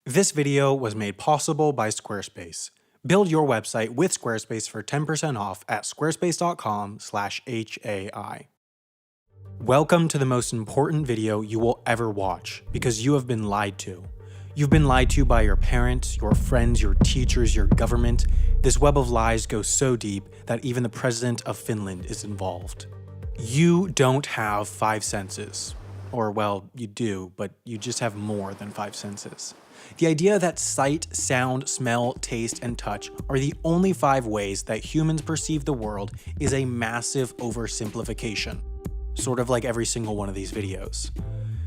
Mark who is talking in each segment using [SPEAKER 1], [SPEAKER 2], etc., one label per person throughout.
[SPEAKER 1] This video was made possible by Squarespace. Build your website with Squarespace for 10% off at squarespace.com/HAI. Welcome to the most important video you will ever watch, because you have been lied to. You've been lied to by your parents, your friends, your teachers, your government. This web of lies goes so deep that even the president of Finland is involved. You don't have 5 senses. Or, well, you do, but you just have more than 5 senses. The idea that sight, sound, smell, taste, and touch are the only 5 ways that humans perceive the world is a massive oversimplification. Sort of like every single one of these videos.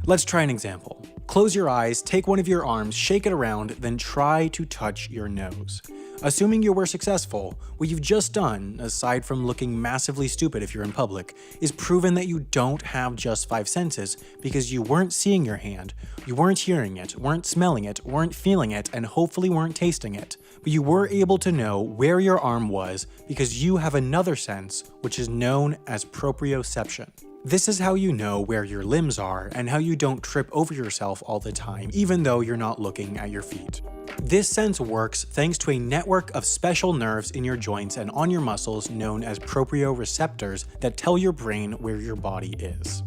[SPEAKER 1] Let's try an example. Close your eyes, take one of your arms, shake it around, then try to touch your nose. Assuming you were successful, what you've just done, aside from looking massively stupid if you're in public, is proven that you don't have just 5 senses because you weren't seeing your hand, you weren't hearing it, weren't smelling it, weren't feeling it, and hopefully weren't tasting it. But you were able to know where your arm was because you have another sense, which is known as proprioception. This is how you know where your limbs are and how you don't trip over yourself all the time, even though you're not looking at your feet. This sense works thanks to a network of special nerves in your joints and on your muscles known as proprioceptors that tell your brain where your body is.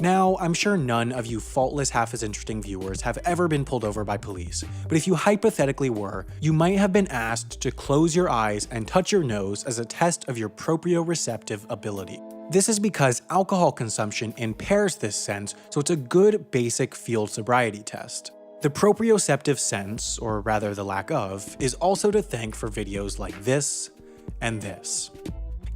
[SPEAKER 1] Now, I'm sure none of you faultless half as interesting viewers have ever been pulled over by police, but if you hypothetically were, you might have been asked to close your eyes and touch your nose as a test of your proprioceptive ability. This is because alcohol consumption impairs this sense, so it's a good basic field sobriety test. The proprioceptive sense, or rather the lack of, is also to thank for videos like this and this.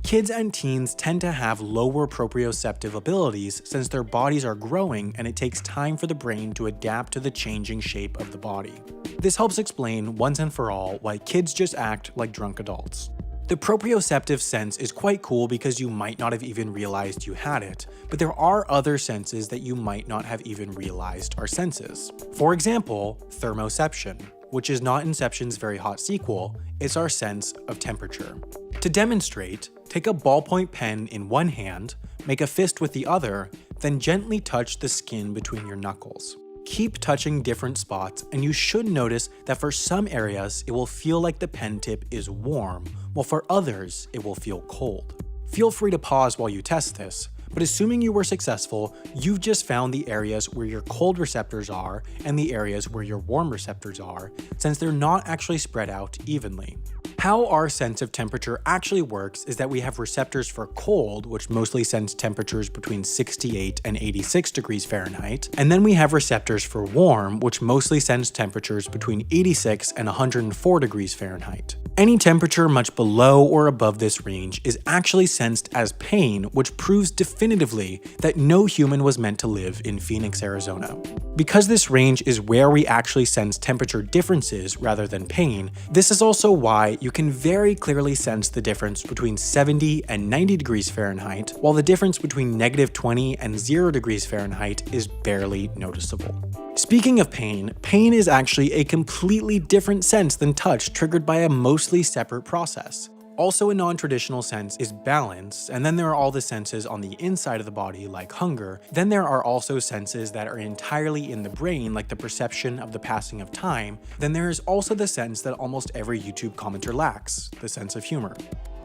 [SPEAKER 1] Kids and teens tend to have lower proprioceptive abilities since their bodies are growing and it takes time for the brain to adapt to the changing shape of the body. This helps explain once and for all why kids just act like drunk adults. The proprioceptive sense is quite cool because you might not have even realized you had it, but there are other senses that you might not have even realized are senses. For example, thermoception, which is not Inception's very hot sequel, it's our sense of temperature. To demonstrate, take a ballpoint pen in one hand, make a fist with the other, then gently touch the skin between your knuckles. Keep touching different spots and you should notice that for some areas it will feel like the pen tip is warm, while for others it will feel cold. Feel free to pause while you test this, but assuming you were successful, you've just found the areas where your cold receptors are and the areas where your warm receptors are, since they're not actually spread out evenly. How our sense of temperature actually works is that we have receptors for cold, which mostly sense temperatures between 68 and 86 degrees Fahrenheit, and then we have receptors for warm, which mostly sense temperatures between 86 and 104 degrees Fahrenheit. Any temperature much below or above this range is actually sensed as pain, which proves definitively that no human was meant to live in Phoenix, Arizona. Because this range is where we actually sense temperature differences rather than pain, this is also why you can very clearly sense the difference between 70 and 90 degrees Fahrenheit, while the difference between -20 and 0 degrees Fahrenheit is barely noticeable. Speaking of pain, pain is actually a completely different sense than touch triggered by a mostly separate process. Also a non-traditional sense is balance, and then there are all the senses on the inside of the body like hunger. Then there are also senses that are entirely in the brain like the perception of the passing of time. Then there is also the sense that almost every YouTube commenter lacks, the sense of humor.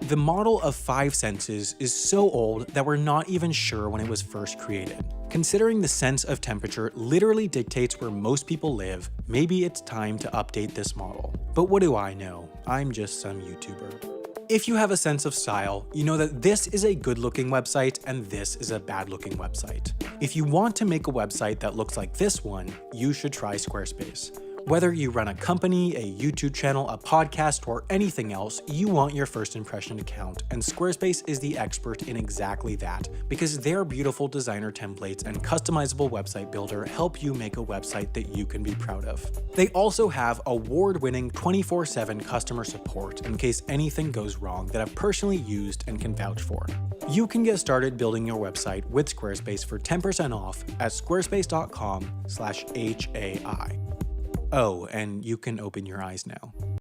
[SPEAKER 1] The model of 5 senses is so old that we're not even sure when it was first created. Considering the sense of temperature literally dictates where most people live, maybe it's time to update this model. But what do I know? I'm just some YouTuber. If you have a sense of style, you know that this is a good-looking website and this is a bad-looking website. If you want to make a website that looks like this one, you should try Squarespace. Whether you run a company, a YouTube channel, a podcast, or anything else, you want your first impression to count, and Squarespace is the expert in exactly that, because their beautiful designer templates and customizable website builder help you make a website that you can be proud of. They also have award-winning 24/7 customer support in case anything goes wrong that I've personally used and can vouch for. You can get started building your website with Squarespace for 10% off at squarespace.com/HAI. Oh, and you can open your eyes now.